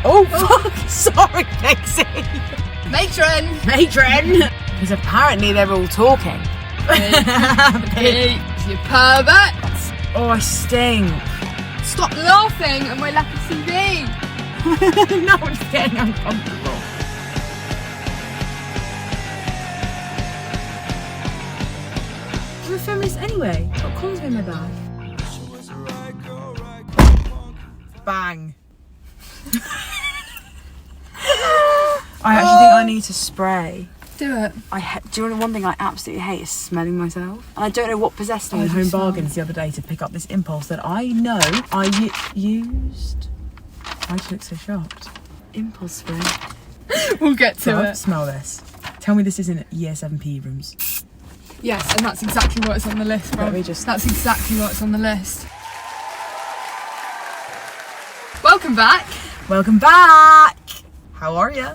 Oh, fuck! Sorry, Pixie. Matron. Because apparently they're all talking. Pete, you pervert. Oh, I stink. Stop laughing at my lack of CV. No, it's getting uncomfortable. I'm a feminist anyway. Got condoms in my bag. Bang. I actually think I need to spray. Do it. Do you know one thing I absolutely hate is smelling myself? And I don't know what possessed me in Home Bargains the other day to pick up this impulse that I know I used. Why do you look so shocked? Impulse spray. We'll get to it. Smell this. Tell me this isn't year 7P rooms. Yes, and that's exactly what's on the list, bro. That's exactly what's on the list. Welcome back. Welcome back. How are you?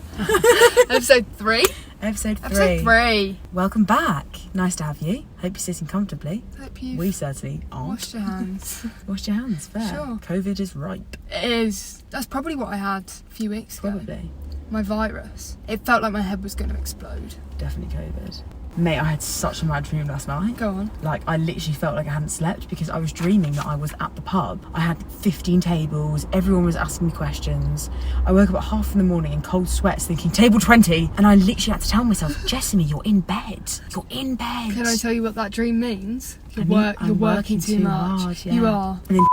Episode 3. Episode 3. 3. Welcome back. Nice to have you. Hope you're sitting comfortably. Hope you've We certainly aren't. washed your hands. Wash your hands, fair. Sure. COVID is ripe. It is. That's probably what I had a few weeks ago. Probably. My virus. It felt like my head was going to explode. Definitely COVID. Mate, I had such a mad dream last night. Go on. Like, I literally felt like I hadn't slept because I was dreaming that I was at the pub. I had 15 tables, everyone was asking me questions. I woke up at 1:30 a.m. in cold sweats thinking, table 20. And I literally had to tell myself, Jessamie, you're in bed. You're in bed. Can I tell you what that dream means? You're I'm working too much. Hard, yeah. You are. And then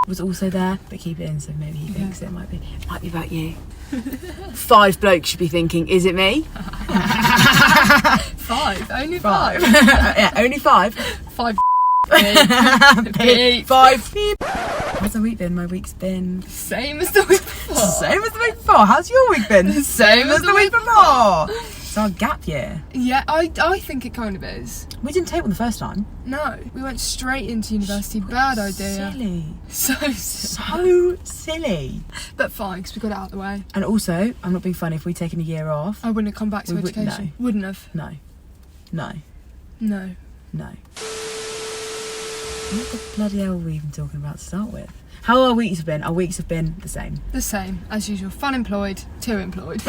was also there, but keep it in, so maybe he thinks it might be about you. 5 blokes should be thinking, is it me? 5? Only 5? Yeah, only 5. 5 Beep. 5 beep. How's the week been? My week's been same as the week before. Same as the week before. How's your week been? Same as the week before. It's our gap year. Yeah, I think it kind of is. We didn't take one the first time. No, we went straight into university. Bad idea. Silly. So silly. But fine, because we got it out of the way. And also, I'm not being funny, if we'd taken a year off, I wouldn't have come back to education. Wouldn't have. No. What the bloody hell were we even talking about to start with? How our weeks have been? Our weeks have been the same. The same, as usual. Fun employed, 2 employed.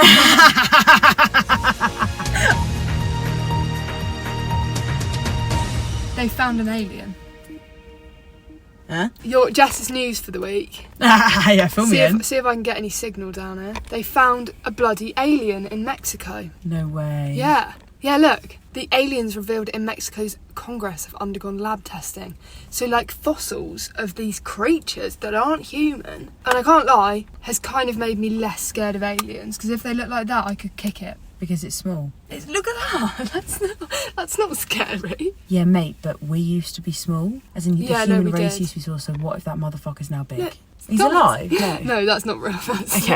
They found an alien. Huh? Your Jess's news for the week. Yeah, fill me in. See if I can get any signal down here. They found a bloody alien in Mexico. No way. Yeah, look. The aliens revealed in Mexico's Congress have undergone lab testing. So, like, fossils of these creatures that aren't human. And I can't lie, has kind of made me less scared of aliens. Because if they look like that, I could kick it. Because it's small. Look at that. That's not scary. Yeah, mate, but we used to be small. As in, the human race used to be small, so what if that motherfucker's now big? No, he's alive? No, that's not real. That's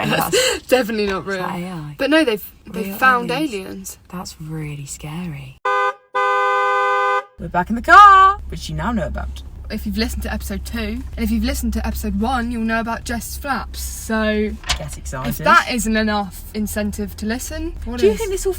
definitely not real. Is that AI? But no, they've found aliens. That's really scary. We're back in the car, which you now know about. If you've listened to episode 2, and if you've listened to episode 1, you'll know about Jess's flaps. So get excited. If that isn't enough incentive to listen, do you think this will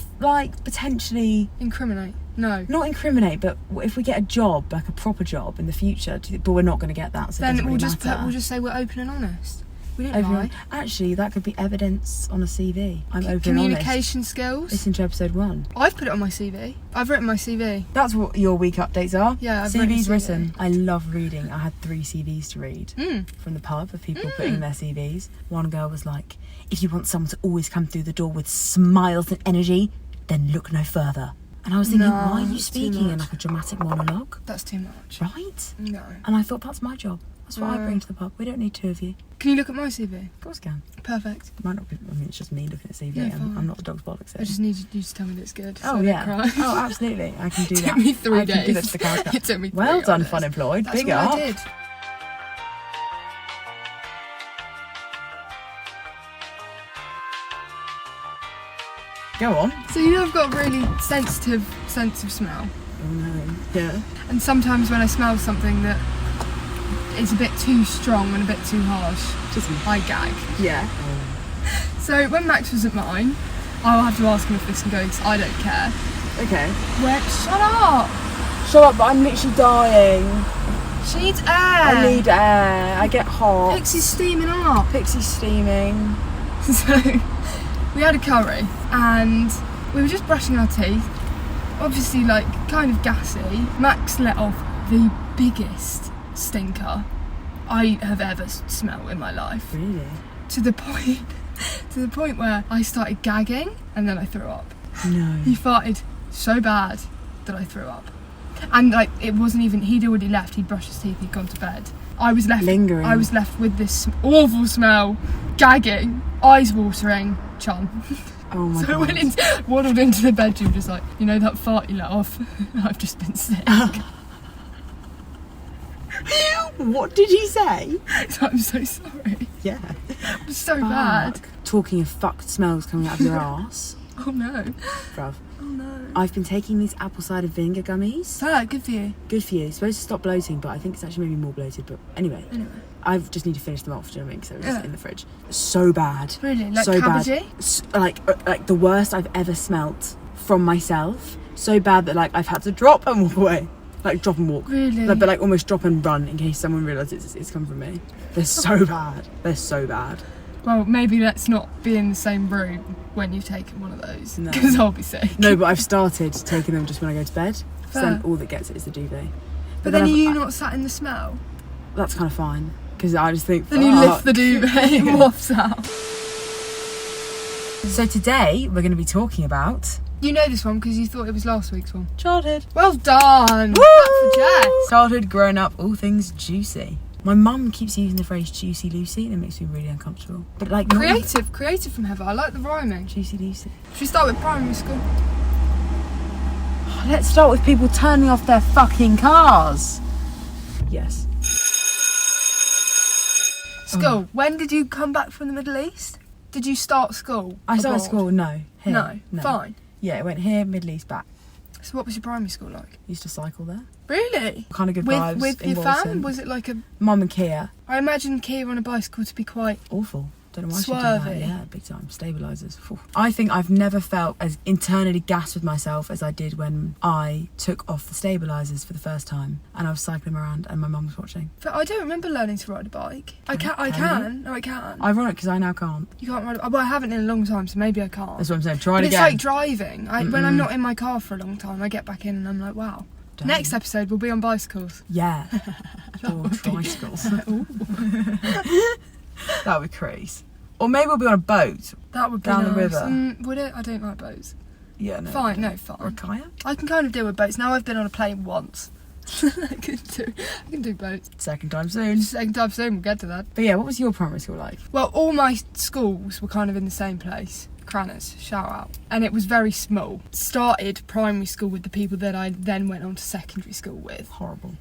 potentially incriminate? No, not incriminate, but if we get a job, like a proper job in the future, but we're not going to get that, so then we'll just say we're open and honest. We didn't lie. Actually, that could be evidence on a CV. I'm open and honest. Communication skills. Listen to episode 1. I've put it on my CV. I've written my CV. That's what your week updates are? Yeah, I've CV's written. I love reading. I had 3 CVs to read from the pub of people putting their CVs. One girl was like, if you want someone to always come through the door with smiles and energy, then look no further. And I was thinking, why are you speaking in like a dramatic monologue? That's too much. Right? No. And I thought, that's my job. That's what I bring to the pub. We don't need 2 of you. Can you look at my CV? Of course I can. Perfect. It might not be, it's just me looking at CV. Yeah, I'm not the dog's bollocks. I just need you to tell me that it's good. Oh, so yeah. I don't cry. Oh, absolutely. I can do that. It took me 3 days. I can do that to the cows. It took me 3 Well done, honest. Fun Employed. That's Big what up. I did. Go on. So you know I've got a really sensitive sense of smell. Oh no. Yeah. And sometimes when I smell something that is a bit too strong and a bit too harsh, I gag. Yeah. So when Max was at mine, I'll have to ask him if this can go because I don't care. Okay. Shut up! Shut up, but I'm literally dying. She needs air. I need air. I get hot. Pixie's steaming up. Pixie's steaming. So we had a curry and we were just brushing our teeth, obviously like kind of gassy. Max let off the biggest stinker I have ever smelled in my life. Really? To the point where I started gagging and then I threw up. No. He farted so bad that I threw up. And like it wasn't even, he'd already left, he'd brushed his teeth, he'd gone to bed. I was left lingering. I was left with this awful smell, gagging, eyes watering, chum. Oh my So God. I waddled into the bedroom just like, you know that fart you let off? I've just been sick. What did you say? So I'm so sorry. Yeah. It was so bad. Talking of fucked smells coming out of your ass. Oh no. Bruv. Oh no. I've been taking these apple cider vinegar gummies. Good for you. Good for you. It's supposed to stop bloating, but I think it's actually made me more bloated. But anyway. I just need to finish them off, do you know what I mean? So it's in the fridge. So bad. Really? Like so cabbagey? Bad. Like the worst I've ever smelt from myself. So bad that like I've had to drop and walk away. Like drop and walk. Really? But like almost drop and run in case someone realises it's come from me. They're so bad. They're so bad. Well, maybe let's not be in the same room when you've taken one of those. No. Because I'll be sick. No, but I've started taking them just when I go to bed. So Fair. then all that gets it is the duvet. But then are I've- you not sat in the smell? That's kind of fine. Because I just think... Then you lift the duvet, it wafts out. So today we're going to be talking about... You know this one because you thought it was last week's one. childhood. Well done! Woo! Clap for Jess. Childhood, growing up, all things juicy. My mum keeps using the phrase Juicy Lucy and it makes me really uncomfortable. But like... not even- Creative from Heather. I like the rhyming. Juicy Lucy. Should we start with primary school? Let's start with people turning off their fucking cars. Yes. School. When did you come back from the Middle East? Did you start school? I started abroad? school, no. Here. No. Fine. Yeah, it went here, Middle East, back. So what was your primary school like? Used to cycle there. Really? Kind of good vibes. With in your Walton. fam? Was it like a... Mum and Kia. I imagine Kia on a bicycle to be quite... Awful. Don't know why she did that. Swervy. Yeah, big time. Stabilisers. Phew. I think I've never felt as internally gassed with myself as I did when I took off the stabilisers for the first time and I was cycling around and my mum was watching. But I don't remember learning to ride a bike. I can. No, I can. Ironic because I now can't. You can't ride a bike. Well, I haven't in a long time, so maybe I can't. That's what I'm saying. Try But it it's again. like driving. When I'm not in my car for a long time, I get back in and I'm like, wow. Damn. Next episode, we'll be on bicycles. Yeah. Or tricycles. That would craze. Or maybe we'll be on a boat. That would be Down the nice. river. Would it? I don't like boats. Yeah, no. Fine, no, Or a fine. kayak? I can kind of deal with boats. Now I've been on a plane once. I can do boats. Second time soon. Second time soon, we'll get to that. But yeah, what was your primary school like? Well, all my schools were kind of in the same place. Cranners, shout out. And it was very small. Started primary school with the people that I then went on to secondary school with. Horrible.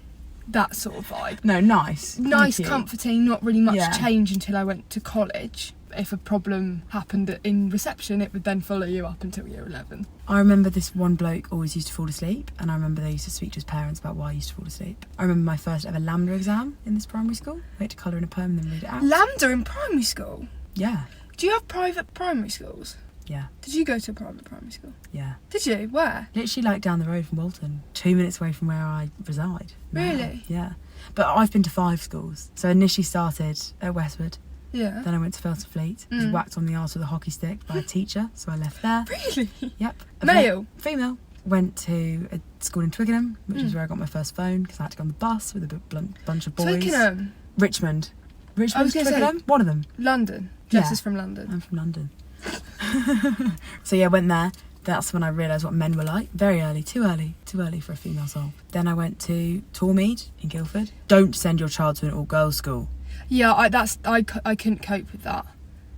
That sort of vibe. No, nice. Nice, Thank you. comforting, not really much Yeah. change until I went to college. If a problem happened in reception, it would then follow you up until year 11. I remember this one bloke always used to fall asleep, and I remember they used to speak to his parents about why he used to fall asleep. I remember my first ever Lambda exam in this primary school. We had to colour in a poem and then read it out. Lambda in primary school? Yeah, Do you have private primary schools? yeah, Did you go to a private primary school? yeah. Did you? Where? Literally like down the road from Walton, 2 minutes away from where I reside. now. Really? Yeah. But I've been to 5 schools. So I initially started at Westwood, Yeah. then I went to Felton Fleet, was whacked on the arse with a hockey stick by a teacher, so I left there. Really? Yep. Male? Female. Went to a school in Twickenham, which is where I got my first phone because I had to go on the bus with a bunch of boys. Twickenham? Richmond. I Richmond, was gonna say- Twickenham? One of them. London. Jess Yeah. is from London. I'm from London. So yeah, went there. That's when I realised what men were like. Very early, too early for a female soul. Then I went to Tormead in Guildford. Don't send your child to an all-girls school. Yeah, I couldn't cope with that.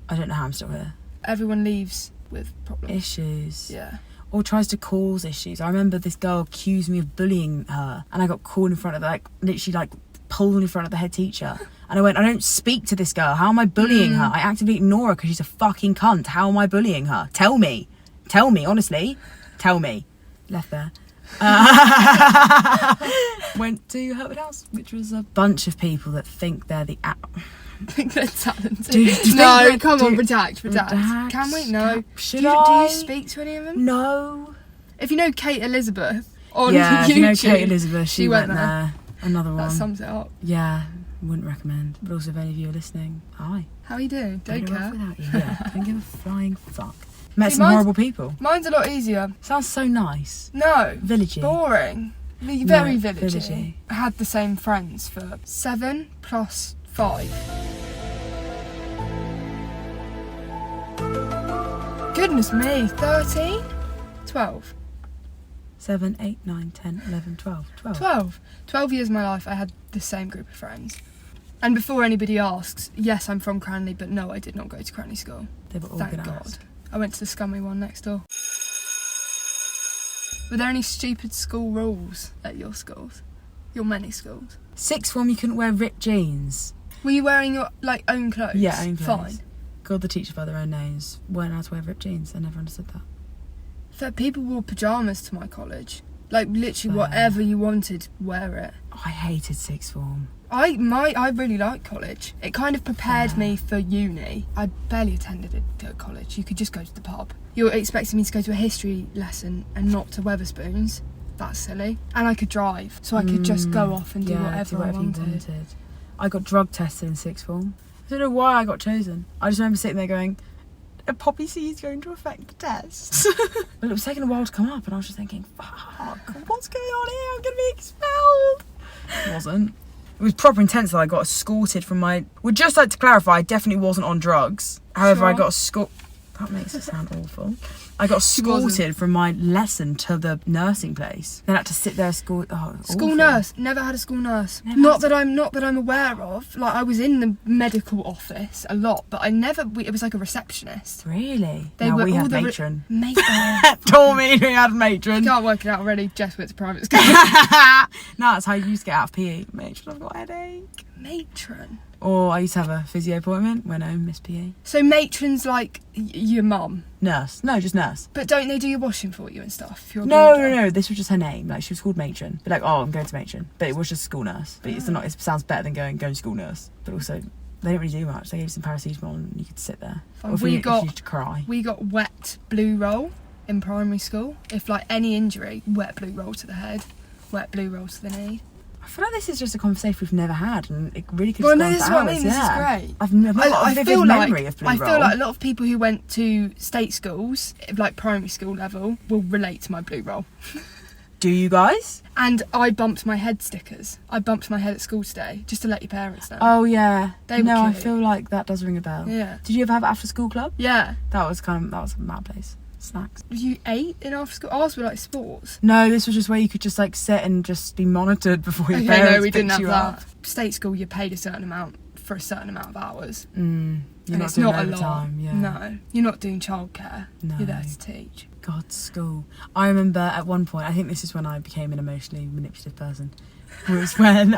I don't know how I'm still here. Everyone leaves with problems. Issues. Yeah. Or tries to cause issues. I remember this girl accused me of bullying her, and I got called in front of literally pulled in front of the head teacher. And I went, I don't speak to this girl. How am I bullying her? I actively ignore her because she's a fucking cunt. How am I bullying her? Tell me, honestly. Tell me. Left there. Went to Hertford House, which was a bunch of people that think they're the... I think they're talented. Do you think no, that- come on, do- protect. Redact? Can we? No. Should do I? you speak to any of them? No. If you know Kate Elizabeth on Yeah, YouTube, if you know Kate Elizabeth, she went there. there. Another one. That sums it up. Yeah, Wouldn't recommend. But also, if any of you are listening, hi. How you doing? Don't Better off care. without you. Yeah, don't give a flying fuck. Met See, some horrible people. Mine's a lot easier. Sounds so nice. No. Villagey. Boring. Very No, villagey. villagey. I had the same friends for 7 plus 5. Goodness me, 13? 12. 7, 8, 9, 10, 11, 12. 12 years of my life I had the same group of friends. And before anybody asks, yes, I'm from Cranley, but no, I did not go to Cranley School. They were all Thank good God. ass. I went to the scummy one next door. Were there any stupid school rules at your schools? Your many schools? Sixth form, you couldn't wear ripped jeans. Were you wearing your own clothes? Yeah, own clothes. Fine. Called the teacher by their own names. Weren't allowed to wear ripped jeans. I never understood that. So people wore pyjamas to my college. Like literally Fair. whatever you wanted, wear it. I hated sixth form. I really liked college. It kind of prepared me for uni. I barely attended it at college. You could just go to the pub. You're expecting me to go to a history lesson and not to Wetherspoons. That's silly. And I could drive, so I could just go off and do whatever I wanted. I got drug tested in sixth form. I don't know why I got chosen. I just remember sitting there going, a poppy seed is going to affect the test. But it was taking a while to come up, and I was just thinking, fuck, what's going on here? I'm going to be expelled. It wasn't. It was proper intense that I got escorted from my... Would just like to clarify, I definitely wasn't on drugs. However, Sure. I got escorted... That makes it sound awful. I got escorted from my lesson to the nursing place. Then I had to sit there school Nurse. Never had a school nurse. Not that I'm aware of. Like I was in the medical office a lot, but it was like a receptionist. Really? They No, were we all had the matron. Told me we had matron. You can't work it out already. Jesuits private school. No, that's how you used to get out of PE. Matron, I've got a headache. Matron. Or I used to have a physio appointment when I missed PE. So matron's like your mum. Nurse. No, just nurse. But don't they do your washing for you and stuff? If you're a No, boarder? no. This was just her name. Like, she was called matron. But like, oh, I'm going to matron. But it was just school nurse. But it's not. It sounds better than going to school nurse. But also, they didn't really do much. They gave you some paracetamol and you could sit there. Fine. Or if you needed to cry. We got wet blue roll in primary school. If like any injury, wet blue roll to the head, wet blue roll to the knee. I feel like this is just a conversation we've never had, and it really could Well, have no, gone this for is what I hours. mean. This is Yeah. great. I've got a vivid memory of blue I roll. feel like a lot of people who went to state schools, like primary school level, will relate to my blue roll. Do you guys? And I bumped my head stickers. I bumped my head at school today, just to let your parents know. Oh yeah. They were I cute. feel like that does ring a bell. Yeah. Did you ever have after school club? Yeah. That was a mad place. Snacks. You ate in after school? Ours were like sports. No, this was just where you could just like sit and just be monitored before your Okay, parents no, we didn't picked have you that. up. State school, you paid a certain amount for a certain amount of hours. You're And not it's doing not a lot. overtime. Yeah. No, you're not doing childcare. No. You're there to teach. God, school. I remember at one point, I think this is when I became an emotionally manipulative person, was when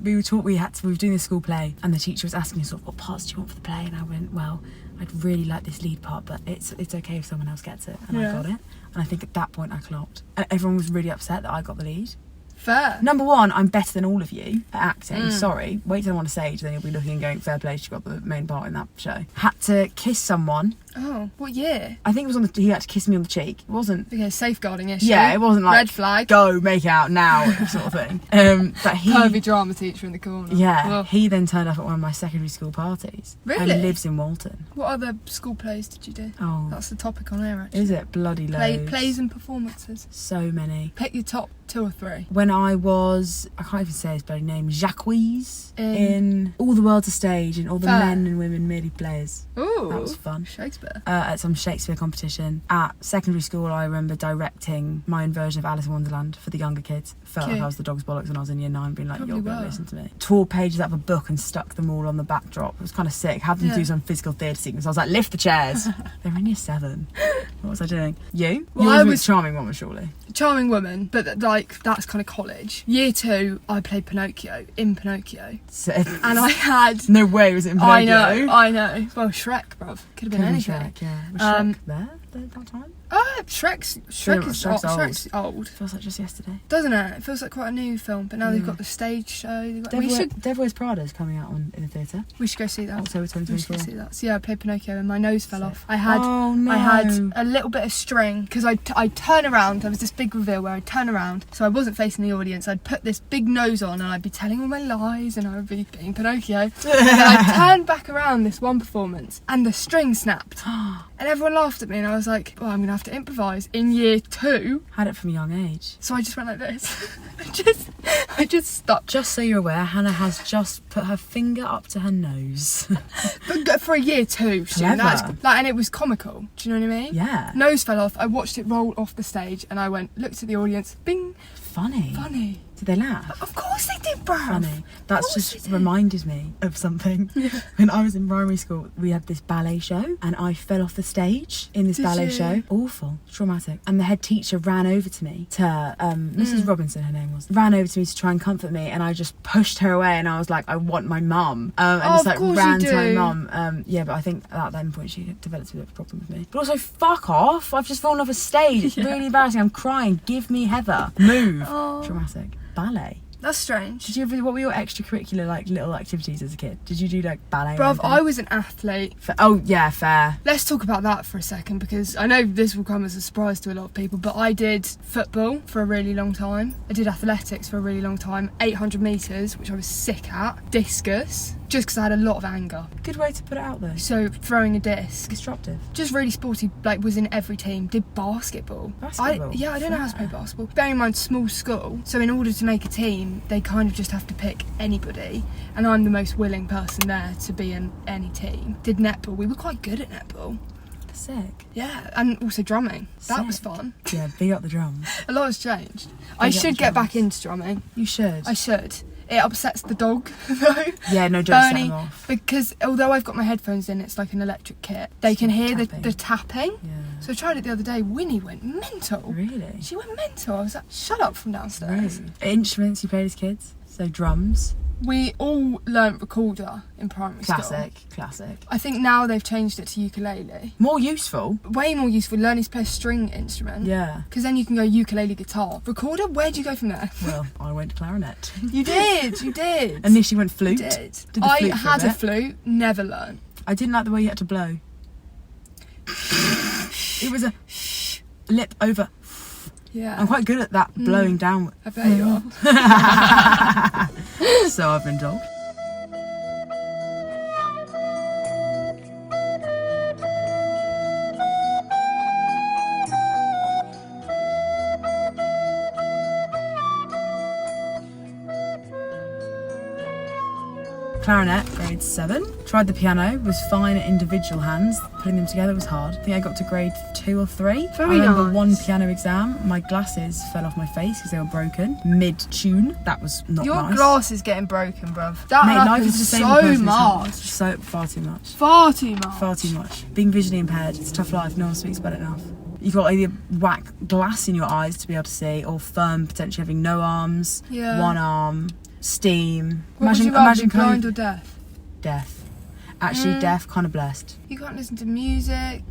we were doing this school play, and the teacher was asking us sort of, what parts do you want for the play? And I went, well, I'd really like this lead part, but it's okay if someone else gets it. And I got it. And I think at that point I clocked. And everyone was really upset that I got the lead. Fair. Number one, I'm better than all of you at acting. Sorry. Wait till I'm on a stage, then you'll be looking and going, fair play, she got the main part in that show. Had to kiss someone. Oh, what year? I think it was he had to kiss me on the cheek. It wasn't. Okay, safeguarding issue. Yeah, it wasn't like red flag. go make out now sort of thing. But he, Pervy drama teacher in the corner. yeah, Ugh. he then turned up at one of my secondary school parties. Really? And lives in Walton. What other school plays did you do? Oh, That's the topic on air, actually. is it bloody loads? Plays and performances. So many. Pick your top 2 or 3. When I can't even say his bloody name, Jacques in All the World's a Stage, and all the Fair. men and women merely players. Ooh. That was fun. Shakespeare. At some Shakespeare competition. At secondary school, I remember directing my own version of Alice in Wonderland for the younger kids. Felt like Cute. I was the dog's bollocks when I was in year 9, being like, Probably you're going to were. listen to me. Tore pages out of a book and stuck them all on the backdrop. It was kind of sick. Had them Yeah. do some physical theatre sequence. I was like, lift the chairs. They were in year 7. What was I doing? You? Well, You I were a was- charming woman, surely. Charming woman, but like that's kind of college. Year 2, I played Pinocchio in Pinocchio. So, And I had... no way was it in Pinocchio. I know. Well, Shrek, bruv. Could have been Could've anything. Shrek, yeah. Was Um, Shrek there? that time? Shrek's old. Feels like just yesterday. Doesn't it? It feels like quite a new film, but now they've got the stage show. Devil Wears Prada is coming out in the theatre. We should go see that. October 2024. We should go see that. So yeah, I played Pinocchio and my nose fell off. I had a little bit of string because I'd turn around. There was this big reveal where I'd turn around, so I wasn't facing the audience. I'd put this big nose on and I'd be telling all my lies and I would be being Pinocchio. And then I turned back around this one performance and the string snapped. And everyone laughed at me and I was like, well, I'm going to have to improvise in year 2. Had it from a young age. So I just went like this. I just stopped. Just so you're aware, Hannah has just put her finger up to her nose. But for a year 2, and it was comical. Do you know what I mean? Yeah. Nose fell off. I watched it roll off the stage and I looked at the audience, bing. Funny. Did they laugh? Of course they did, bruv. Funny. That's just reminded me of something. When I was in primary school, we had this ballet show and I fell off the stage in this ballet show. Awful. Traumatic. And the head teacher ran over to me, to Mrs. Robinson, her name was, ran over to me to try and comfort me and I just pushed her away and I was like, I want my mum. And just like ran to my mum. Yeah, but I think at that point she developed a bit of a problem with me. But also, fuck off. I've just fallen off a stage. It's really embarrassing. I'm crying. Give me Heather. Move. Traumatic. Ballet. That's strange. What were your extracurricular little activities as a kid? Did you do ballet? Bruv, I was an athlete. Fair. Let's talk about that for a second because I know this will come as a surprise to a lot of people, but I did football for a really long time. I did athletics for a really long time. 800 metres, which I was sick at. Discus, just because I had a lot of anger. Good way to put it out though. So throwing a disc. Disruptive. Just really sporty, was in every team. Did basketball. I don't know how to play basketball. Bearing in mind, small school, so in order to make a team, they kind of just have to pick anybody, and I'm the most willing person there to be in any team. Did netball. We were quite good at netball. Sick. Yeah, and also drumming. That was fun. Yeah, big up the drums. A lot has changed. I should get back into drumming. You should. I should. It upsets the dog though. Yeah, no, don't set him off. Because although I've got my headphones in, it's like an electric kit. They can hear the tapping. Yeah. So I tried it the other day. Winnie went mental. Really? She went mental. I was like, shut up from downstairs. Really? Instruments you played as kids? So drums? We all learnt recorder in primary school. Classic. I think now they've changed it to ukulele. More useful? Way more useful, learning to play a string instrument. Yeah. Because then you can go ukulele, guitar. Recorder, where'd you go from there? Well, I went to clarinet. You did. Initially went flute. You did. Did I had a flute, never learned. I didn't like the way you had to blow. It was a lip over. Yeah. I'm quite good at that blowing down. I bet you are. So I've been told. Clarinet, grade 7. Tried the piano, was fine at individual hands. Putting them together was hard. I think I got to grade 2 or 3. I remember one piano exam, my glasses fell off my face because they were broken mid-tune. That was not Your nice. Your glasses getting broken, bruv. That Mate, life happens is the same so much. Far too much. Far too much. Far too much. Being visually impaired, it's a tough life. No one speaks about it enough. You've got either whack glass in your eyes to be able to see, or firm, potentially having no arms, one arm, steam. Imagine blind or deaf? Deaf. Actually, deaf, kind of blessed. You can't listen to music,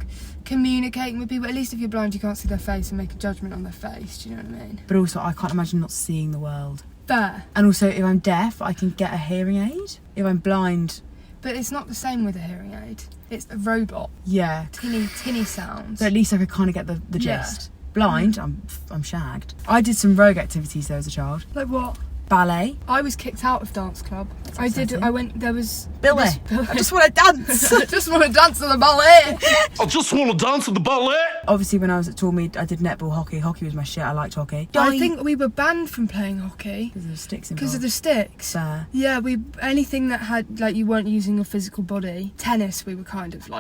communicating with people. At least if you're blind, you can't see their face and make a judgment on their face. Do you know what I mean? But also, I can't imagine not seeing the world. Fair. And also, if I'm deaf, I can get a hearing aid. If I'm blind... But it's not the same with a hearing aid. It's a robot. Yeah. Tinny sounds. But at least I could kind of get the gist. Blind, I'm shagged. I did some rogue activities though as a child. Like what? Ballet. I was kicked out of dance club. There was... Billy. I just want to dance. I just want to dance to the ballet. I just want to dance to the ballet. Obviously, when I was at Tormead, I did netball, hockey. Hockey was my shit. I liked hockey. I think we were banned from playing hockey. Because of the sticks involved. Because of the sticks. Fair. Yeah, anything that had, you weren't using your physical body. Tennis, we were kind of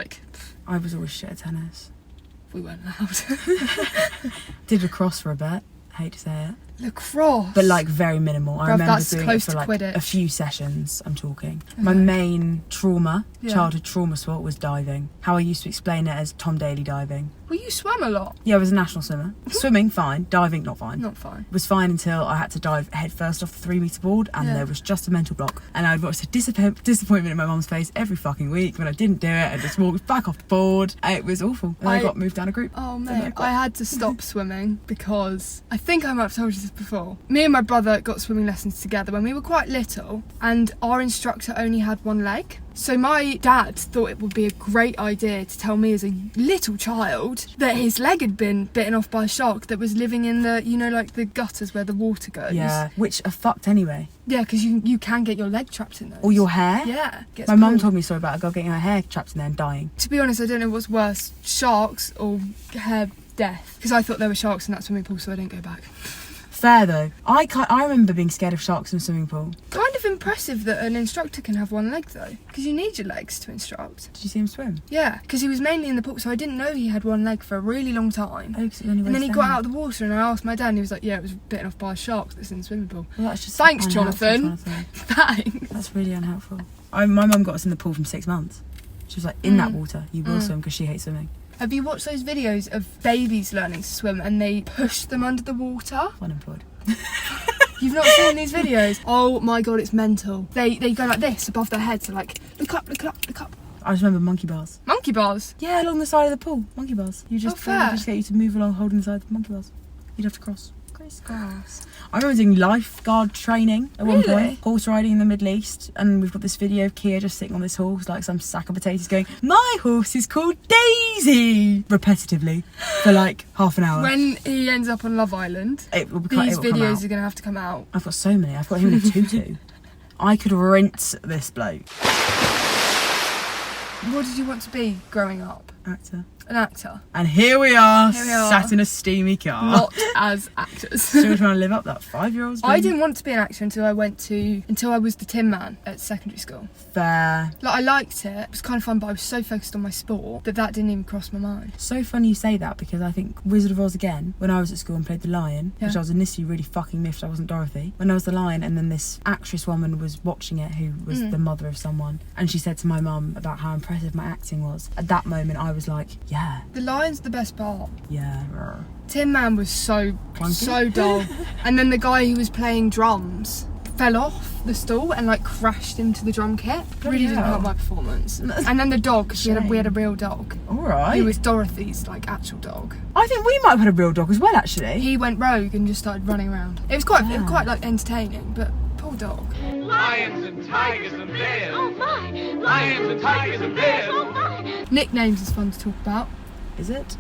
I was always shit at tennis. We weren't allowed. Did lacrosse for a bit. Hate to say it. Lacrosse. But like very minimal. I Bruv, remember that's doing it close for to like Quidditch. a few sessions, I'm talking. My main trauma, Yeah. childhood trauma sport was diving. How I used to explain it as Tom Daly diving. Well, you swam a lot. Yeah, I was a national swimmer. Swimming, fine. Diving, not fine. Not fine. Was fine until I had to dive head first off the 3-metre board, and Yeah. there was just a mental block. And I'd watch the disappointment in my mum's face every fucking week when I didn't do it and just walked back off the board. It was awful. And I got moved down a group. Oh So no, mate, I had to stop swimming because I think I might have told you this before. Me and my brother got swimming lessons together when we were quite little, and our instructor only had one leg. So my dad thought it would be a great idea to tell me as a little child that his leg had been bitten off by a shark that was living in the, you know, like the gutters where the water goes. Yeah, which are fucked anyway. Yeah, because you can get your leg trapped in those. Or your hair. Yeah. Gets My mum pulled. told me a story about a girl getting her hair trapped in there and dying. To be honest, I don't know what's worse, sharks or hair death. Because I thought there were sharks in that swimming pool, so I didn't go back. Fair though. I remember being scared of sharks in a swimming pool. Kind of impressive that an instructor can have one leg though, because you need your legs to instruct. Did you see him swim? Yeah, because he was mainly in the pool, so I didn't know he had one leg for a really long time. Oh, 'cause it only And then weighs he got down. out of the water, and I asked my dad, and he was like, "Yeah, it was bitten off by a shark that's in the swimming pool." Well, that's just Thanks, unhelpful, Jonathan. Thanks. That's really unhelpful. My mum got us in the pool from 6 months. She was like, in that water, you will swim, because she hates swimming. Have you watched those videos of babies learning to swim and they push them under the water? Unemployed. You've not seen these videos? Oh my god, it's mental. They go like this above their heads, so like, look up, look up, look up. I just remember monkey bars. Monkey bars. Yeah, along the side of the pool. Monkey bars. You just, fair. just get you to move along holding the side of the monkey bars. You'd have to cross. Crisscross. I remember doing lifeguard training at one Really? point. Horse riding in the Middle East. And we've got this video of Kia just sitting on this horse like some sack of potatoes going, "My horse is called Daisy!" repetitively for like half an hour. When he ends up on Love Island, It will these come videos out. are going to have to come out. I've got so many. I've got him in a tutu. I could rinse this bloke. What did you want to be growing up? Actor. An actor? And here we are, Here we are. sat in a steamy car. Not as actors. Still trying to live up that 5-year-old's dream. I didn't want to be an actor until I was the Tin Man at secondary school. Fair. Like, I liked it. It was kind of fun, but I was so focused on my sport that didn't even cross my mind. So funny you say that, because I think Wizard of Oz again, when I was at school and played the Lion, which Yeah. I was initially really fucking miffed I wasn't Dorothy. When I was the Lion, and then this actress woman was watching it who was the mother of someone, and she said to my mum about how impressive my acting was. At that moment I was like, yeah, The Lion's the best part. yeah. Tin Man was so Clunky? dull. And then the guy who was playing drums fell off the stool and like crashed into the drum kit. Bloody Really didn't hell. help my performance. And then the dog, because we had a real dog. Alright. He was Dorothy's like actual dog. I think we might have had a real dog as well, actually. He went rogue and just started running around. It was quite like entertaining, but poor dog. Lions and tigers and bears. Oh my! Lions and tigers and bears. Oh my! Nicknames is fun to talk about. Is it?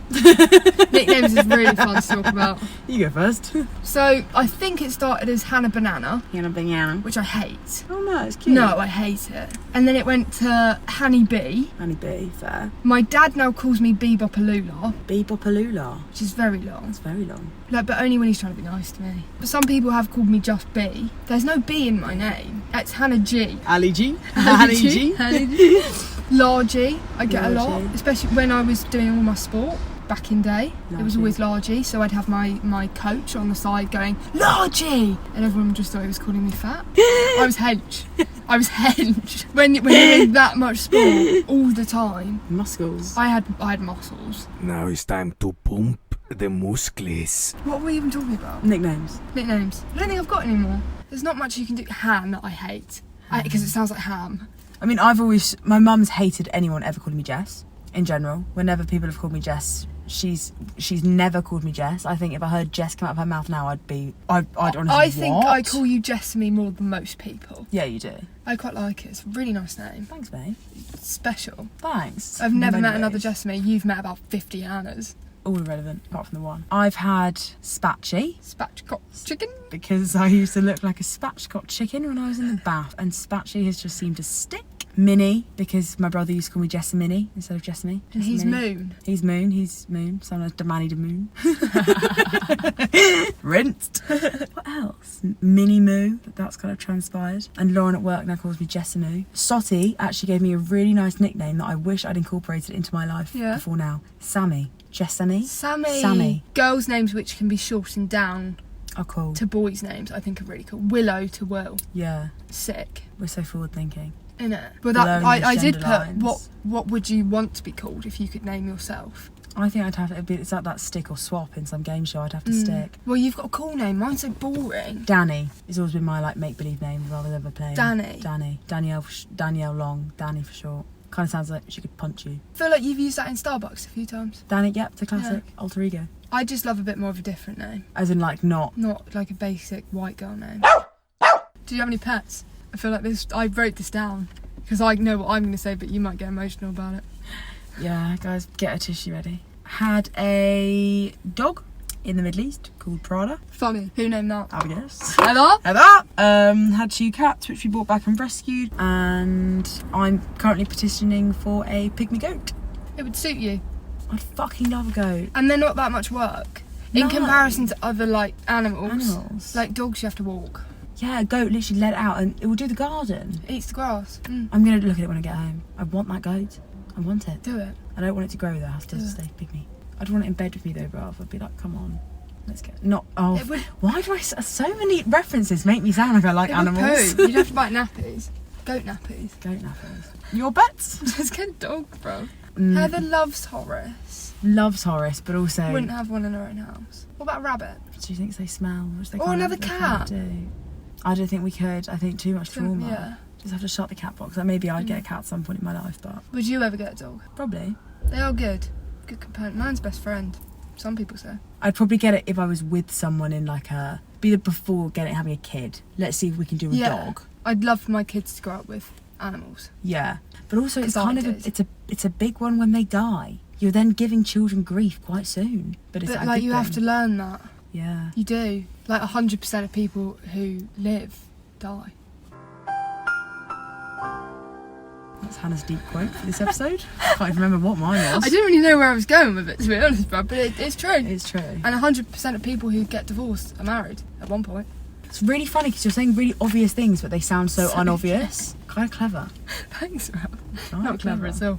Nicknames is really fun to talk about. You go first. So I think it started as Hannah Banana, Hannah Banana. which I hate. Oh no, it's cute. No, I hate it. And then it went to Hanny B. Honey bee, fair. My dad now calls me Bebopalula, Bebopalula. which is very long. That's very long. Like, but only when he's trying to be nice to me. But some people have called me just B. There's no B in my name. It's Hannah G. Ali G. Hanny G. Hanny G. Largy, I get a lot, Largy. especially when I was doing all my sport back in day. It was Largy. always Largy, so I'd have my coach on the side going, Largy! And everyone just thought he was calling me fat. I was hench. I was hench. When you're in that much sport all the time, Muscles. I had muscles. Now it's time to pump the muscles. What were we even talking about? Nicknames. Nicknames. I don't think I've got any more. There's not much you can do. Han, I hate. Because it sounds like ham. I mean, my mum's hated anyone ever calling me Jess, in general. Whenever people have called me Jess, she's never called me Jess. I think if I heard Jess come out of her mouth now, I'd honestly, I think what? I call you Jessamie more than most people. Yeah, you do. I quite like it. It's a really nice name. Thanks, mate. It's special. Thanks. I've never In met many another ways. Jessamie. You've met about 50 Hannahs. All irrelevant, apart from the one. I've had Spatchy, Spatchcock chicken. because I used to look like a spatchcock chicken when I was in the bath, and Spatchy has just seemed to stick. Minnie, because my brother used to call me Jessamine instead of Jessamie. And he's Jessamine. Moon. He's Moon, sometimes Damani de Moon. Rinsed. What else? Minnie Moo, that's kind of transpired. And Lauren at work now calls me Jessamie. Sotty actually gave me a really nice nickname that I wish I'd incorporated into my life before now. Sammy. Jessamie. Sammy. Sammy. Girls' names which can be shortened down Oh, cool. to boys' names, I think are really cool. Willow to Will. Yeah, Sick. we're so forward thinking. Innit? But that, Blowing I did gender put, lines. what would you want to be called if you could name yourself? I think I'd have it be, it's like that stick or swap in some game show. I'd have to stick. Well, you've got a cool name. Mine's so boring. Danny has always been my like make believe name rather than ever playing. Danielle Long, Danny for short. Kind of sounds like she could punch you. I feel like you've used that in Starbucks a few times. Danny, yep, it's a classic alter ego. I just love a bit more of a different name. As in like not. Not like a basic white girl name. Do you have any pets? I feel like this. I wrote this down because I know what I'm going to say, but you might get emotional about it. Yeah, guys, get a tissue ready. Had a dog in the Middle East called Prada. Funny. Who named that? I guess. Heather? Had 2 cats which we brought back and rescued, and I'm currently petitioning for a pygmy goat. It would suit you. I'd fucking love a goat. And they're not that much work. In No. comparison to other like animals. Animals. Like dogs you have to walk. Yeah, a goat literally let it out and it will do the garden. Eats the grass. I'm going to look at it when I get home. I want that goat. I want it. Do it. I don't want it to grow though. I have to stay pygmy. I'd want it in bed with me though, bruv. I'd be like, come on. Let's get... Not... Oh, It would- why do I... So many references make me sound like I like It would animals. poo. You'd have to buy nappies. Goat nappies. Goat nappers. Your pets? Just get a dog, bro. Heather loves Horace. Loves Horace, but also... Wouldn't have one in her own house. What about rabbit? Do you think they smell? Which they Or kind another they kind of cat. do. I don't think we could. I think too much trauma. Yeah. Just have to shut the cat box. Like maybe I'd get a cat at some point in my life, but Would you ever get a dog? probably. They are good. Good companion. Mine's best friend. Some people say. I'd probably get it if I was with someone in like a... Be the before having a kid. Let's see if we can do a dog. I'd love for my kids to grow up with animals. Yeah. But also it's 'Cause kind I of... did. It's a big one when they die. You're then giving children grief quite soon. But it's But a like good you have thing. to learn that. Yeah. You do. Like 100% of people who live die. That's Hannah's deep quote for this episode. I can't even remember what mine was. I didn't really know where I was going with it, to be honest, bro, but it's true. It's true. And 100% of people who get divorced are married at one point. It's really funny because you're saying really obvious things, but they sound so So unobvious. Kind of clever. Thanks, Rob. Right, Not clever at all.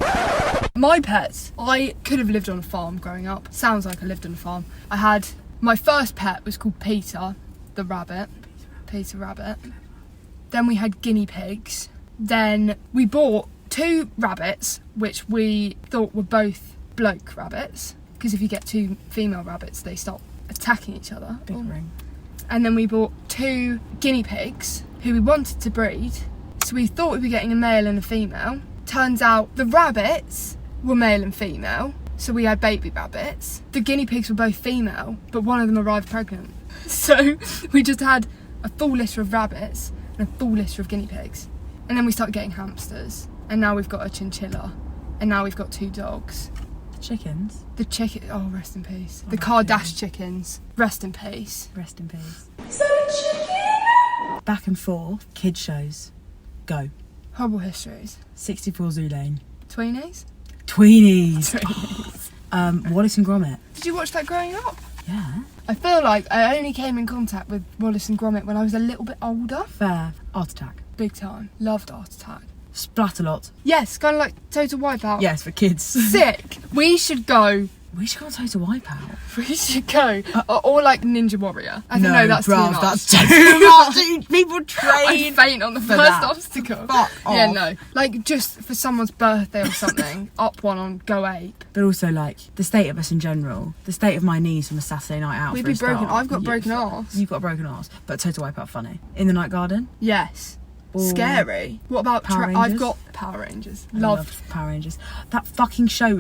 My pets, I could have lived on a farm growing up. Sounds like I lived on a farm. I had, my first pet was called Peter, the rabbit. Peter Rabbit. Then we had guinea pigs. Then we bought 2 rabbits, which we thought were both bloke rabbits. Because if you get 2 female rabbits, they start attacking each other. Big ring. And then we bought 2 guinea pigs who we wanted to breed. So we thought we'd be getting a male and a female. Turns out the rabbits were male and female. So we had baby rabbits. The guinea pigs were both female, but one of them arrived pregnant. So we just had a full litter of rabbits and a full litter of guinea pigs. And then we started getting hamsters. And now we've got a chinchilla. And now we've got 2 dogs. Chickens. The chicken, oh, rest in peace. The Oh, Kardashian chickens, rest in peace. Rest in peace. Back and forth. Kid shows. Go. Horrible histories. 64 Zoo Lane. Tweenies? Tweenies. Wallace and Gromit. Did you watch that growing up? Yeah. I feel like I only came in contact with Wallace and Gromit when I was a little bit older. Fair. Art Attack. Big time. Loved Art Attack. Splatalot. Yes, kind of like Total Wipeout. Yes, for kids. Sick. We should go. We should go on Total Wipeout. We should go. Or like Ninja Warrior. I don't know, that's bruv, too much. that's too much. Dude, people I train. faint on the for first that. obstacle. Fuck Yeah, off. no. Like just for someone's birthday or something, up one on Go Ape. But also, like, the state of us in general. The state of my knees from a Saturday night out. We'd for be a start. broken. I've got broken arse. You've got a broken arse. But Total Wipeout funny. In the Night Garden. Yes. Or Scary. What about Power I've Rangers? got Power Rangers. I Loved. loved Power Rangers. That fucking show,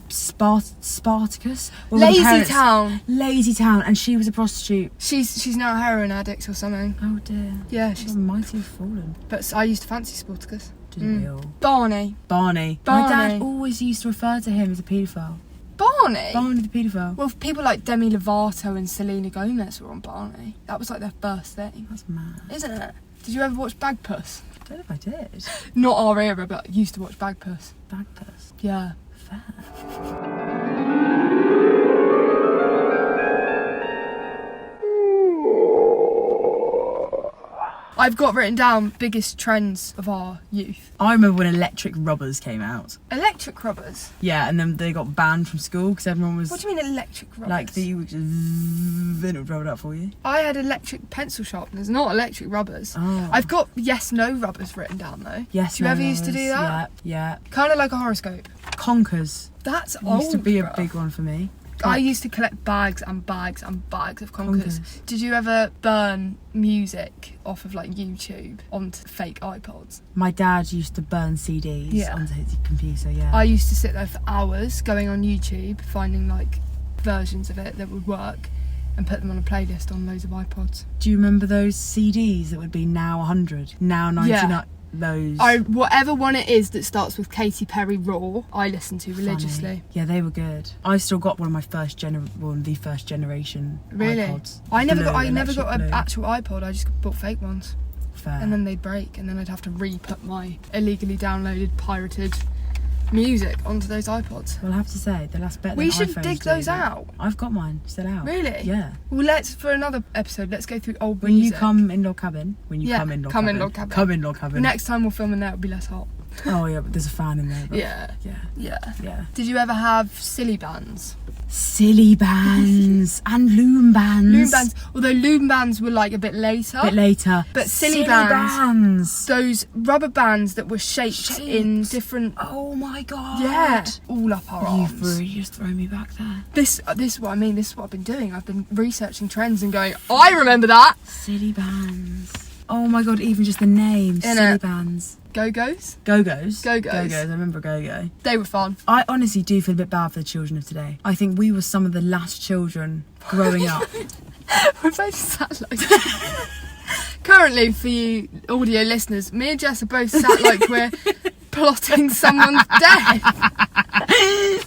Spartacus. Where all the Lazy parents- Town. Lazy Town, and she was a prostitute. She's now a heroin addict or something. Oh dear. Yeah, She's she's. mighty have fallen. But I used to fancy Spartacus. Didn't we all? Barney. Barney. My Barney. dad always used to refer to him as a paedophile. Barney. Barney the paedophile. Well, people like Demi Lovato and Selena Gomez were on Barney. That was like their first thing, That's mad. isn't it? Did you ever watch Bagpuss? I don't know if I did. Not our era, but used to watch Bagpuss. Bagpuss. Yeah. Fair. I've got written down biggest trends of our youth. I remember when electric rubbers came out. Electric rubbers? Yeah, and then they got banned from school because everyone was... What do you mean electric rubbers? Like, then it would rub it up for you. I had electric pencil sharpeners, not electric rubbers. Oh. I've got yes/no rubbers written down though. Yes, Do you ever used to do that? Yeah. Kind of like a horoscope. Conkers. That's old. Used to be a bruv. big one for me. I used to collect bags and bags and bags of conkers. Conkers. Did you ever burn music off of like YouTube onto fake iPods? My dad used to burn CDs onto his computer, yeah. I used to sit there for hours going on YouTube, finding like versions of it that would work and put them on a playlist on loads of iPods. Do you remember those CDs that would be now 100, now 99? Yeah. Those. Whatever one it is that starts with Katy Perry Raw, I listen to religiously. Funny. Yeah, they were good. I still got one of my the first generation Really? iPods. I never Blue, got an electric blue. actual iPod. I just bought fake ones, Fair. and then they'd break, and then I'd have to re-put my illegally downloaded, pirated music onto those iPods. Well, I have to say, they last better We than should iPhones dig do. those out. I've got mine still out. Really? Yeah. Well, for another episode, let's go through old When music. you come indoor cabin. come indoor cabin. Come indoor cabin. Next time we'll film in there, it'll be less hot. Oh yeah, but there's a fan in there. But Yeah. Yeah. Did you ever have silly bands? Silly bands and loom bands. Loom bands, although loom bands were like a bit later. But silly bands. Those rubber bands that were shaped in different... Oh my god. Yeah, all up our arms. You've really just thrown me back there. This is what I mean. This is what I've been doing. I've been researching trends and going, I remember that. Silly bands. Oh my god, even just the name. Silly bands. Go-Go's? Go-Go's. Go-Go's. Go-Go's. I remember Go-Go. They were fun. I honestly do feel a bit bad for the children of today. I think we were some of the last children growing up. We're both sat like... Currently, for you audio listeners, me and Jess are both sat like we're plotting someone's death.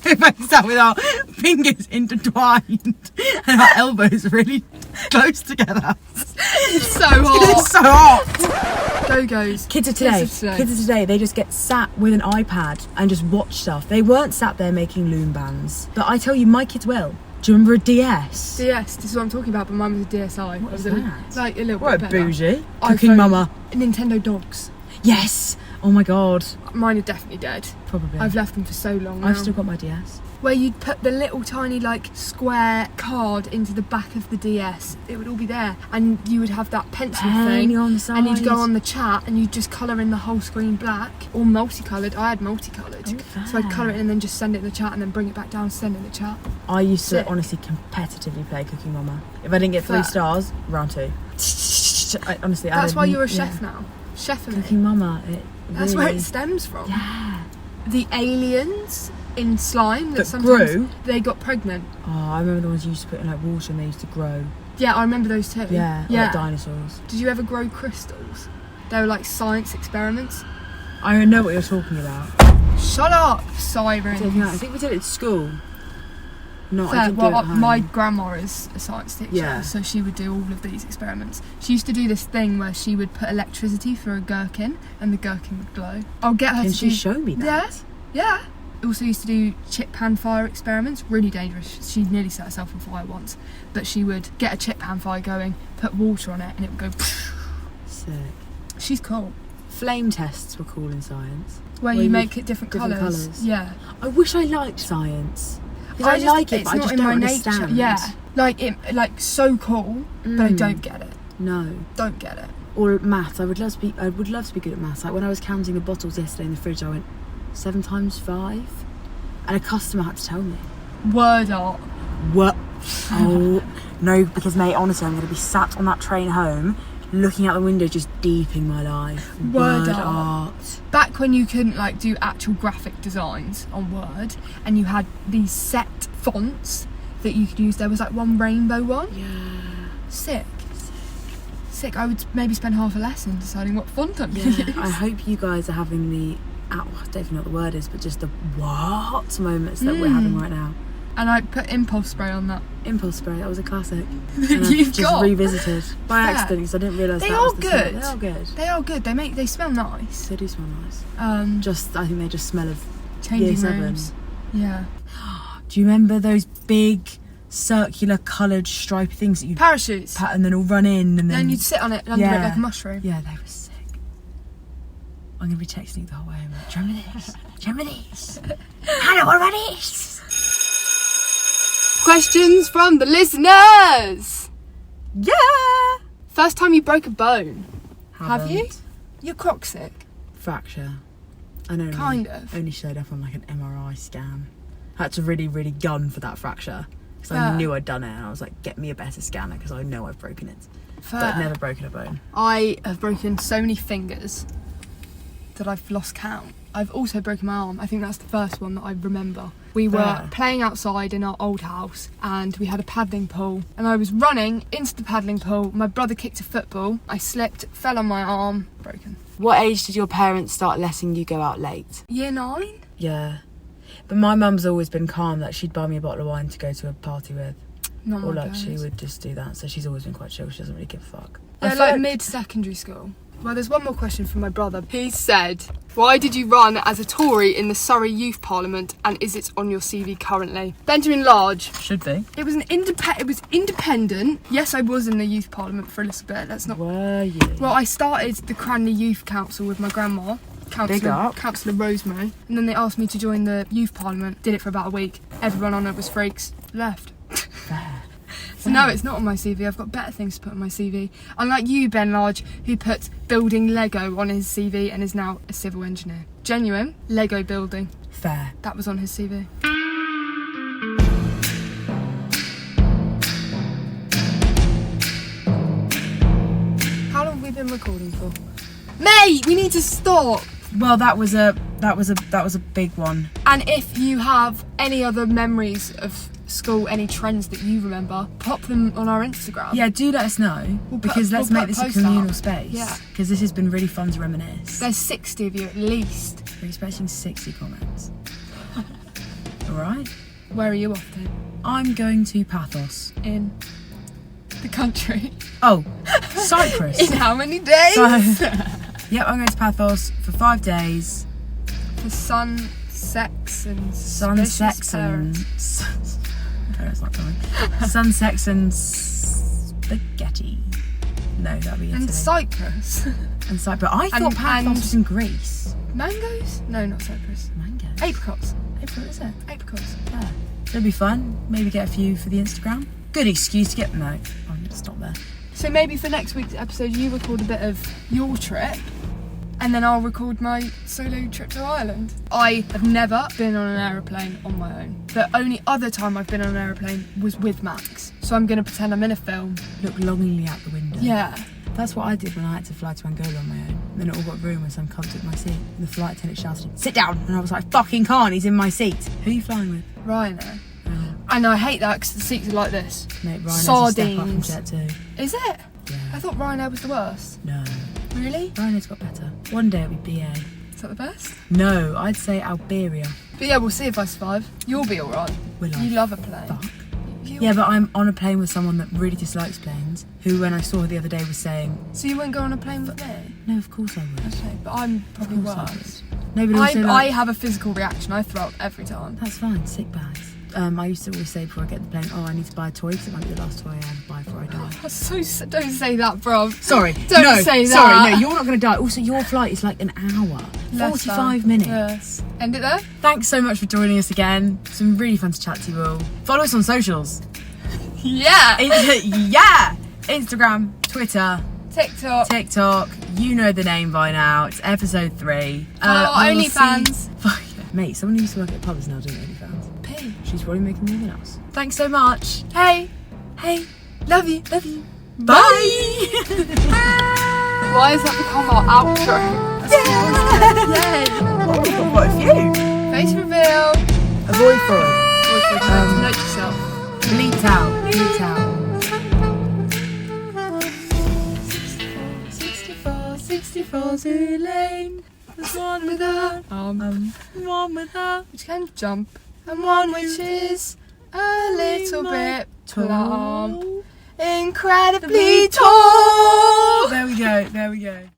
We both sat with our fingers intertwined and our elbows really close together. It's so hot. It's so hot. Go-Go's. Kids of today, they just get sat with an iPad and just watch stuff. They weren't sat there making loom bands. But I tell you, my kids will. Do you remember a DS? DS, this is what I'm talking about, but mine was a DSi. What was It that? like a little What bit a better. bougie. Cooking iPhone. mama. Nintendo dogs. Yes. Oh my god. Mine are definitely dead. Probably. I've left them for so long now. I've still got my DS. Where you'd put the little tiny like square card into the back of the DS. It would all be there, and you would have that pencil thing, on the side. and you'd go on the chat, and you'd just colour in the whole screen black or multicoloured. I had multicoloured, Oh, so I'd fair. colour it in and then just send it in the chat, and then bring it back down, send it in the chat. I used to Sick. honestly competitively play Cooking Mama. If I didn't get 3 Fair. stars, round 2. Honestly, That's why you're a chef now. Chef of Cooking Mama. That's where it stems from. Yeah. The aliens in slime that That sometimes grew? they got pregnant. Oh, I remember the ones you used to put in like water and they used to grow. Yeah, I remember those too. Yeah. Like dinosaurs. Did you ever grow crystals? They were like science experiments. I know what you're talking about. Shut up, sirens. I think we did it at school. No, I Fair. didn't do it Well, at home. my grandma is a science teacher, Yeah. so she would do all of these experiments. She used to do this thing where she would put electricity through a gherkin, and the gherkin would glow. I'll get her Can to she do. show me that? Yeah. Also used to do chip pan fire experiments, really dangerous. She nearly set herself on fire once, but she would get a chip pan fire going, put water on it, and it would go. Sick. She's cool. Flame tests were cool in science. Where you make it different colours. Yeah. I wish I liked science. Because I just- like it, it's but I not just in don't my understand. nature. Yeah. Like so cool, but I don't get it. No. Don't get it. Or maths. I would love to be good at maths. Like when I was counting the bottles yesterday in the fridge, I went 7 times 5, and a customer had to tell me. WordArt. What? Oh no, because mate, honestly, I'm going to be sat on that train home, looking out the window, just deeping my life. WordArt. Back when you couldn't like do actual graphic designs on Word, and you had these set fonts that you could use. There was like one rainbow one. Yeah. Sick. I would maybe spend half a lesson deciding what font I'm going to use. I hope you guys are having the, I don't even know what the word is, but just the what moments that we're having right now. And I put impulse spray on that. Impulse spray, that was a classic. You've just got revisited by Fair. accident because I didn't realise They that are was the smell. good. They are good. They are good. They smell nice. They do smell nice. I think they just smell of Changing year 7. rooms. Yeah. Do you remember those big circular coloured stripy things that you'd Parachutes. pat and then all run in and Then you'd sit on it under it like a mushroom. Yeah, they were sick. I'm going to be texting you the whole way home. Like, do you remember this? Do you remember this? Hannah, what about this? Questions from the listeners. Yeah! First time you broke a bone. Have you? Haven't. You're coccyx. Fracture. And only, Kind of. only showed up on like an MRI scan. I had to really, really gun for that fracture. Because I Fair. knew I'd done it and I was like, get me a better scanner because I know I've broken it. Fair. But I've never broken a bone. I have broken so many fingers that I've lost count. I've also broken my arm. I think that's the first one that I remember. We were Fair. playing outside in our old house and we had a paddling pool and I was running into the paddling pool. My brother kicked a football. I slipped, fell on my arm, broken. What age did your parents start letting you go out late? Year 9? Yeah. But my mum's always been calm that she'd buy me a bottle of wine to go to a party with. Not Or my like she parents. would just do that. So she's always been quite chill. She doesn't really give a fuck. I Yeah, feel like mid-secondary school. Well, there's one more question from my brother. He said, why did you run as a Tory in the Surrey Youth Parliament and is it on your CV currently? Benjamin Large. Should be. It was independent. Yes, I was in the Youth Parliament for a little bit. Let's not... Were you? Well, I started the Cranley Youth Council with my grandma, Big up. Councillor Rosemary, and then they asked me to join the Youth Parliament. Did it for about a week. Everyone on it was freaks. Left. Fair. So no, it's not on my CV. I've got better things to put on my CV. Unlike you, Ben Large, who put building Lego on his CV and is now a civil engineer. Genuine. Lego building. Fair. That was on his CV. How long have we been recording for? Mate, we need to stop. Well, that was a big one. And if you have any other memories of school, any trends that you remember, pop them on our Instagram. Yeah, do let us know because let's we'll make put this a post communal up. space. Yeah. Because this has been really fun to reminisce. There's 60 of you at least. We're expecting 60 comments. All right. Where are you off to? I'm going to Pathos. In the country. Oh, Cyprus. In how many days? So, yep, I'm going to Pathos for 5 days. For sun, sex and Sun, suspicious sex and... parents. Parents not coming. Sun, sex and spaghetti. No, that'd be Italy. And Cyprus. And Cyprus. But I thought And- Pathos and- was in Greece. Mangoes? No, not Cyprus. Mango. Apricots. April, is it? Apricots. Yeah. It'll be fun. Maybe get a few for the Instagram. Good excuse to get... No, I'm going to stop there. So maybe for next week's episode you record a bit of your trip and then I'll record my solo trip to Ireland. I have never been on an aeroplane on my own. The only other time I've been on an aeroplane was with Max. So I'm going to pretend I'm in a film. Look longingly out the window. Yeah. That's what I did when I had to fly to Angola on my own. And then it all got ruined when some cunt took my seat. And the flight attendant shouted, "Sit down!" And I was like, "Fucking can't, he's in my seat." Who are you flying with? Ryanair. Oh, And I hate that because the seats are like this. mate, Ryanair's a step up from Sardines. Jet2. Is it? I Yeah. thought Ryanair was the worst. No. Really? Ryanair's got better. One day it'll be BA. Is that the best? No, I'd say Alberia. But yeah, we'll see if I survive. You'll be alright. Will I? You love a plane. Fuck. You- Yeah, but I'm on a plane with someone that really dislikes planes, who when I saw her the other day was saying, So you wouldn't go on a plane with me? "No, of course I would." Okay, but I'm probably Of course I worse. would. No, but also I like, have a physical reaction. I throw up every time. that's fine, sick bags. I used to always say before I get the plane, "Oh, I need to buy a toy because it might be the last toy I ever buy before I die." That's so don't say that, bro. Sorry, Don't no, say that. Sorry, no, you're not going to die. Also, your flight is like an hour, Less 45 than. minutes. Yeah. End it there. Thanks so much for joining us again. It's been really fun to chat to you all. Follow us on socials. Yeah. Yeah! Instagram, Twitter, TikTok. TikTok. You know the name by now. It's episode 3. Oh, we will OnlyFans. see- Mate, someone who used to work at the pub is now doing OnlyFans. P. She's probably making more than us. Thanks so much. Hey. Hey, Love you. love you. Bye! Why has that become our outro? Yay. Oh, what a few. Face reveal. Avoid fraud. Note yourself. Bleat out. Bleat out. 64 Zoo Lane. There's one without one without. Which can jump. And one which is a little bit plump. Incredibly tall. There we go.